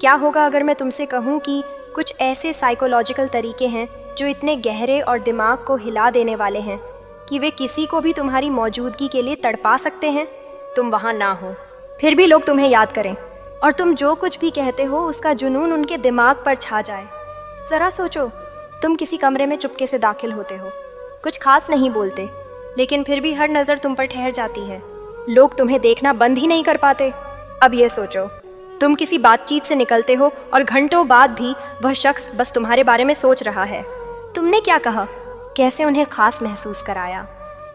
क्या होगा अगर मैं तुमसे कहूँ कि कुछ ऐसे साइकोलॉजिकल तरीके हैं जो इतने गहरे और दिमाग को हिला देने वाले हैं कि वे किसी को भी तुम्हारी मौजूदगी के लिए तड़पा सकते हैं। तुम वहाँ ना हो, फिर भी लोग तुम्हें याद करें और तुम जो कुछ भी कहते हो उसका जुनून उनके दिमाग पर छा जाए। ज़रा सोचो, तुम किसी कमरे में चुपके से दाखिल होते हो, कुछ खास नहीं बोलते, लेकिन फिर भी हर नज़र तुम पर ठहर जाती है। लोग तुम्हें देखना बंद ही नहीं कर पाते। अब ये सोचो, तुम किसी बातचीत से निकलते हो और घंटों बाद भी वह शख्स बस तुम्हारे बारे में सोच रहा है। तुमने क्या कहा, कैसे उन्हें खास महसूस कराया,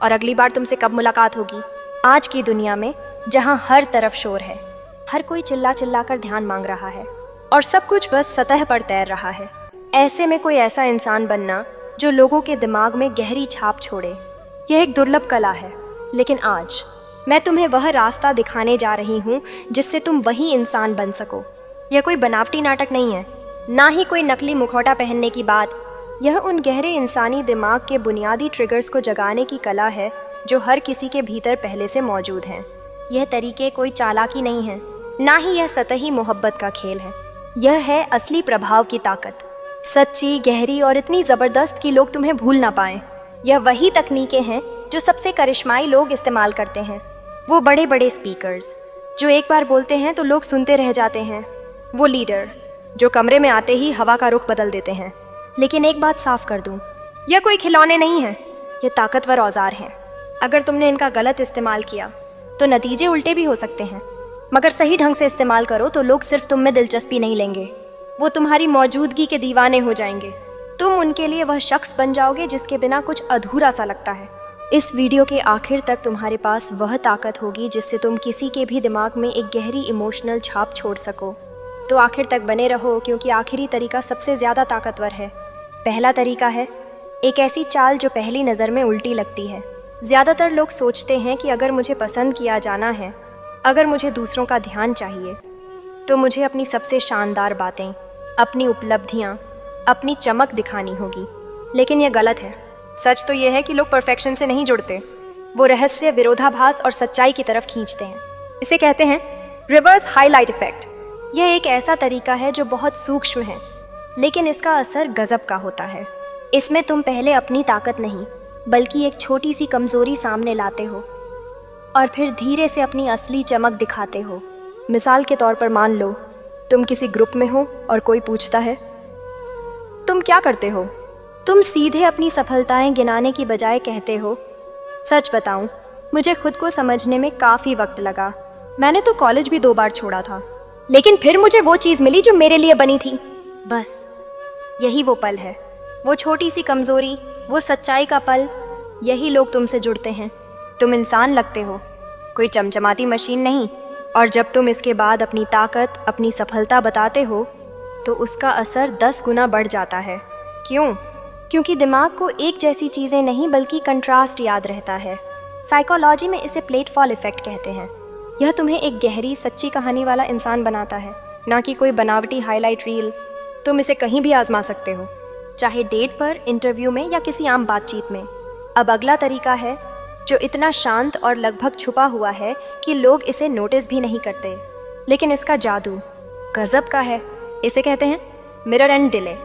और अगली बार तुमसे कब मुलाकात होगी। आज की दुनिया में जहाँ हर तरफ शोर है, हर कोई चिल्ला चिल्ला कर ध्यान मांग रहा है और सब कुछ बस सतह पर तैर रहा है, ऐसे में कोई ऐसा इंसान बनना जो लोगों के दिमाग में गहरी छाप छोड़े, यह एक दुर्लभ कला है। लेकिन आज मैं तुम्हें वह रास्ता दिखाने जा रही हूँ जिससे तुम वही इंसान बन सको। यह कोई बनावटी नाटक नहीं है, ना ही कोई नकली मुखौटा पहनने की बात। यह उन गहरे इंसानी दिमाग के बुनियादी ट्रिगर्स को जगाने की कला है जो हर किसी के भीतर पहले से मौजूद हैं। यह तरीके कोई चालाकी नहीं है, ना ही यह सतही मोहब्बत का खेल है। यह है असली प्रभाव की ताकत, सच्ची, गहरी और इतनी ज़बरदस्त कि लोग तुम्हें भूल ना पाएं। यह वही तकनीकें हैं जो सबसे करिश्माई लोग इस्तेमाल करते हैं। वो बड़े बड़े स्पीकर्स जो एक बार बोलते हैं तो लोग सुनते रह जाते हैं। वो लीडर जो कमरे में आते ही हवा का रुख बदल देते हैं। लेकिन एक बात साफ कर दूं, यह कोई खिलौने नहीं हैं, ये ताकतवर औजार हैं। अगर तुमने इनका गलत इस्तेमाल किया तो नतीजे उल्टे भी हो सकते हैं, मगर सही ढंग से इस्तेमाल करो तो लोग सिर्फ तुम में दिलचस्पी नहीं लेंगे, वो तुम्हारी मौजूदगी के दीवाने हो जाएंगे। तुम उनके लिए वह शख्स बन जाओगे जिसके बिना कुछ अधूरा सा लगता है। इस वीडियो के आखिर तक तुम्हारे पास वह ताकत होगी जिससे तुम किसी के भी दिमाग में एक गहरी इमोशनल छाप छोड़ सको। तो आखिर तक बने रहो, क्योंकि आखिरी तरीका सबसे ज़्यादा ताकतवर है। पहला तरीका है एक ऐसी चाल जो पहली नज़र में उल्टी लगती है। ज़्यादातर लोग सोचते हैं कि अगर मुझे पसंद किया जाना है, अगर मुझे दूसरों का ध्यान चाहिए, तो मुझे अपनी सबसे शानदार बातें, अपनी उपलब्धियाँ, अपनी चमक दिखानी होगी। लेकिन यह गलत है। सच तो यह है कि लोग परफेक्शन से नहीं जुड़ते, वो रहस्य, विरोधाभास और सच्चाई की तरफ खींचते हैं। इसे कहते हैं रिवर्स हाईलाइट इफेक्ट। यह एक ऐसा तरीका है जो बहुत सूक्ष्म है, लेकिन इसका असर गजब का होता है। इसमें तुम पहले अपनी ताकत नहीं बल्कि एक छोटी सी कमज़ोरी सामने लाते हो और फिर धीरे से अपनी असली चमक दिखाते हो। मिसाल के तौर पर मान लो तुम किसी ग्रुप में हो और कोई पूछता है तुम क्या करते हो। तुम सीधे अपनी सफलताएं गिनाने की बजाय कहते हो, सच बताऊं, मुझे खुद को समझने में काफ़ी वक्त लगा। मैंने तो कॉलेज भी 2 बार छोड़ा था, लेकिन फिर मुझे वो चीज़ मिली जो मेरे लिए बनी थी। बस यही वो पल है, वो छोटी सी कमज़ोरी, वो सच्चाई का पल। यही लोग तुमसे जुड़ते हैं। तुम इंसान लगते हो, कोई चमचमाती मशीन नहीं। और जब तुम इसके बाद अपनी ताकत, अपनी सफलता बताते हो तो उसका असर 10 गुना बढ़ जाता है। क्यों? क्योंकि दिमाग को एक जैसी चीज़ें नहीं बल्कि कंट्रास्ट याद रहता है। साइकोलॉजी में इसे प्लेटफॉल इफेक्ट कहते हैं। यह तुम्हें एक गहरी, सच्ची कहानी वाला इंसान बनाता है, ना कि कोई बनावटी हाईलाइट रील। तुम इसे कहीं भी आजमा सकते हो, चाहे डेट पर, इंटरव्यू में या किसी आम बातचीत में। अब अगला तरीका है जो इतना शांत और लगभग छुपा हुआ है कि लोग इसे नोटिस भी नहीं करते, लेकिन इसका जादू गजब का है। इसे कहते हैं मिरर एंड डिले।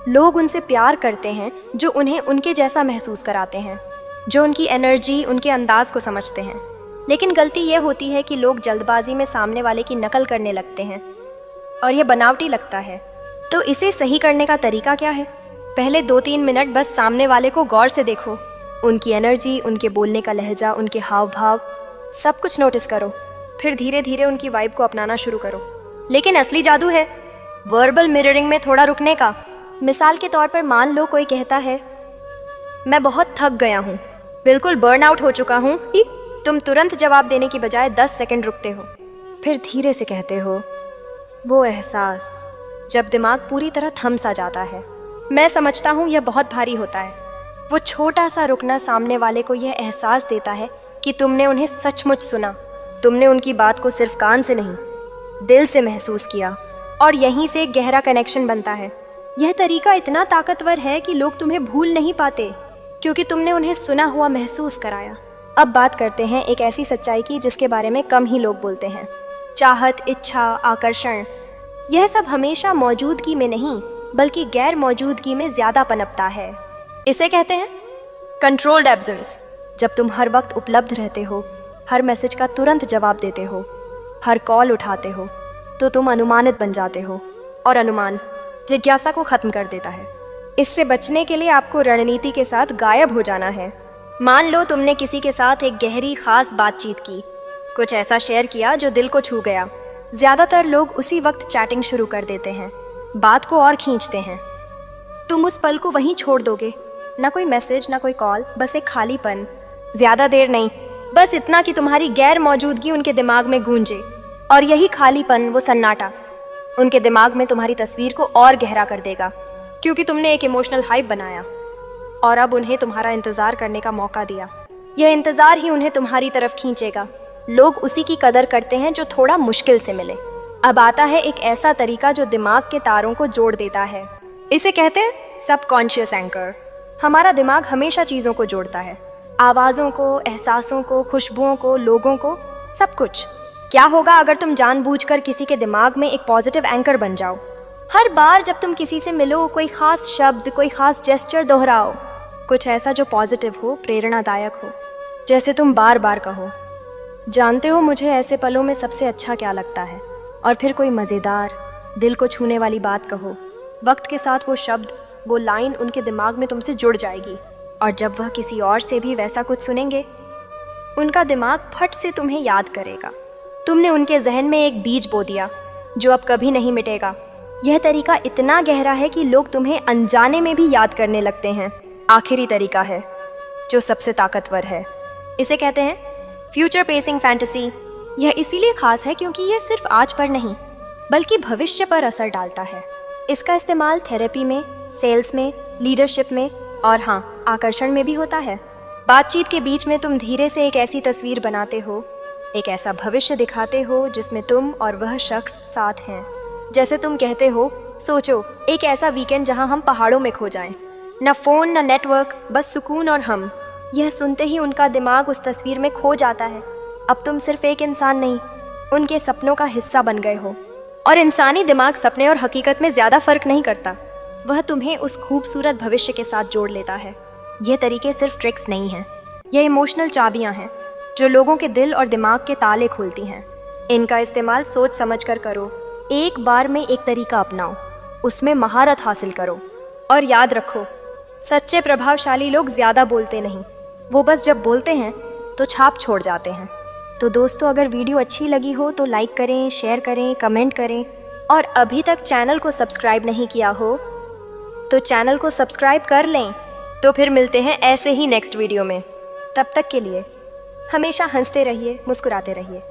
लोग उनसे प्यार करते हैं जो उन्हें उनके जैसा महसूस कराते हैं, जो उनकी एनर्जी, उनके अंदाज को समझते हैं। लेकिन गलती यह होती है कि लोग जल्दबाजी में सामने वाले की नकल करने लगते हैं और यह बनावटी लगता है। तो इसे सही करने का तरीका क्या है? पहले 2-3 मिनट बस सामने वाले को गौर से देखो, उनकी एनर्जी, उनके बोलने का लहजा, उनके हाव भाव, सब कुछ नोटिस करो। फिर धीरे धीरे उनकी वाइब को अपनाना शुरू करो। लेकिन असली जादू है वर्बल मिररिंग में थोड़ा रुकने का। मिसाल के तौर पर मान लो कोई कहता है मैं बहुत थक गया हूँ, बिल्कुल बर्न आउट हो चुका हूँ। तुम तुरंत जवाब देने की बजाय 10 सेकंड रुकते हो, फिर धीरे से कहते हो वो एहसास जब दिमाग पूरी तरह थम सा जाता है। मैं समझता हूँ यह बहुत भारी होता है। वो छोटा सा रुकना सामने वाले को यह एहसास देता है कि तुमने उन्हें सचमुच सुना, तुमने उनकी बात को सिर्फ कान से नहीं दिल से महसूस किया, और यहीं से एक गहरा कनेक्शन बनता है। यह तरीका इतना ताकतवर है कि लोग तुम्हें भूल नहीं पाते, क्योंकि तुमने उन्हें सुना हुआ महसूस कराया। अब बात करते हैं एक ऐसी सच्चाई की जिसके बारे में कम ही लोग बोलते हैं। चाहत, इच्छा, आकर्षण, यह सब हमेशा मौजूदगी में नहीं बल्कि गैर मौजूदगी में ज़्यादा पनपता है। इसे कहते हैं कंट्रोल्ड एब्सेंस। जब तुम हर वक्त उपलब्ध रहते हो, हर मैसेज का तुरंत जवाब देते हो, हर कॉल उठाते हो, तो तुम अनुमानित बन जाते हो, और अनुमान जिज्ञासा को ख़त्म कर देता है। इससे बचने के लिए आपको रणनीति के साथ गायब हो जाना है। मान लो तुमने किसी के साथ एक गहरी खास बातचीत की, कुछ ऐसा शेयर किया जो दिल को छू गया। ज़्यादातर लोग उसी वक्त चैटिंग शुरू कर देते हैं, बात को और खींचते हैं। तुम उस पल को वहीं छोड़ दोगे, ना कोई मैसेज, ना कोई कॉल, बस एक खालीपन। ज़्यादा देर नहीं, बस इतना कि तुम्हारी गैर मौजूदगी उनके दिमाग में गूंजे, और यही खालीपन, वो सन्नाटा, उनके दिमाग में तुम्हारी तस्वीर को और गहरा कर देगा, क्योंकि तुमने एक इमोशनल हाइप बनाया और अब उन्हें तुम्हारा इंतज़ार करने का मौका दिया। यह इंतज़ार ही उन्हें तुम्हारी तरफ खींचेगा। लोग उसी की कदर करते हैं जो थोड़ा मुश्किल से मिले। अब आता है एक ऐसा तरीका जो दिमाग के तारों को जोड़ देता है। इसे कहते हैं सबकॉन्शियस एंकर। हमारा दिमाग हमेशा चीज़ों को जोड़ता है, आवाज़ों को, एहसासों को, खुशबुओं को, लोगों को, सब कुछ। क्या होगा अगर तुम जानबूझकर किसी के दिमाग में एक पॉजिटिव एंकर बन जाओ? हर बार जब तुम किसी से मिलो, कोई खास शब्द, कोई खास जेस्चर दोहराओ, कुछ ऐसा जो पॉजिटिव हो, प्रेरणादायक हो, जैसे तुम बार बार कहो, जानते हो मुझे ऐसे पलों में सबसे अच्छा क्या लगता है, और फिर कोई मज़ेदार, दिल को छूने वाली बात कहो। वक्त के साथ वो शब्द, वो लाइन उनके दिमाग में तुमसे जुड़ जाएगी, और जब वह किसी और से भी वैसा कुछ सुनेंगे, उनका दिमाग फट से तुम्हें याद करेगा। तुमने उनके जहन में एक बीज बो दिया जो अब कभी नहीं मिटेगा। यह तरीका इतना गहरा है कि लोग तुम्हें अनजाने में भी याद करने लगते हैं। आखिरी तरीका है जो सबसे ताकतवर है। इसे कहते हैं फ्यूचर पेसिंग फैंटेसी। यह इसीलिए खास है क्योंकि यह सिर्फ आज पर नहीं बल्कि भविष्य पर असर डालता है। इसका इस्तेमाल थेरेपी में, सेल्स में, लीडरशिप में और हाँ, आकर्षण में भी होता है। बातचीत के बीच में तुम धीरे से एक ऐसी तस्वीर बनाते हो, एक ऐसा भविष्य दिखाते हो जिसमें तुम और वह शख्स साथ हैं। जैसे तुम कहते हो, सोचो एक ऐसा वीकेंड जहां हम पहाड़ों में खो जाएं, न फ़ोन न नेटवर्क, बस सुकून और हम। यह सुनते ही उनका दिमाग उस तस्वीर में खो जाता है। अब तुम सिर्फ एक इंसान नहीं, उनके सपनों का हिस्सा बन गए हो। और इंसानी दिमाग सपने और हकीकत में ज़्यादा फर्क नहीं करता, वह तुम्हें उस खूबसूरत भविष्य के साथ जोड़ लेता है। यह तरीके सिर्फ ट्रिक्स नहीं हैं, यह इमोशनल चाबियाँ हैं जो लोगों के दिल और दिमाग के ताले खोलती हैं। इनका इस्तेमाल सोच समझ कर करो। एक बार में एक तरीका अपनाओ, उसमें महारत हासिल करो, और याद रखो, सच्चे प्रभावशाली लोग ज़्यादा बोलते नहीं, वो बस जब बोलते हैं तो छाप छोड़ जाते हैं। तो दोस्तों, अगर वीडियो अच्छी लगी हो तो लाइक करें, शेयर करें, कमेंट करें, और अभी तक चैनल को सब्सक्राइब नहीं किया हो तो चैनल को सब्सक्राइब कर लें। तो फिर मिलते हैं ऐसे ही नेक्स्ट वीडियो में। तब तक के लिए हमेशा हंसते रहिए, मुस्कुराते रहिए।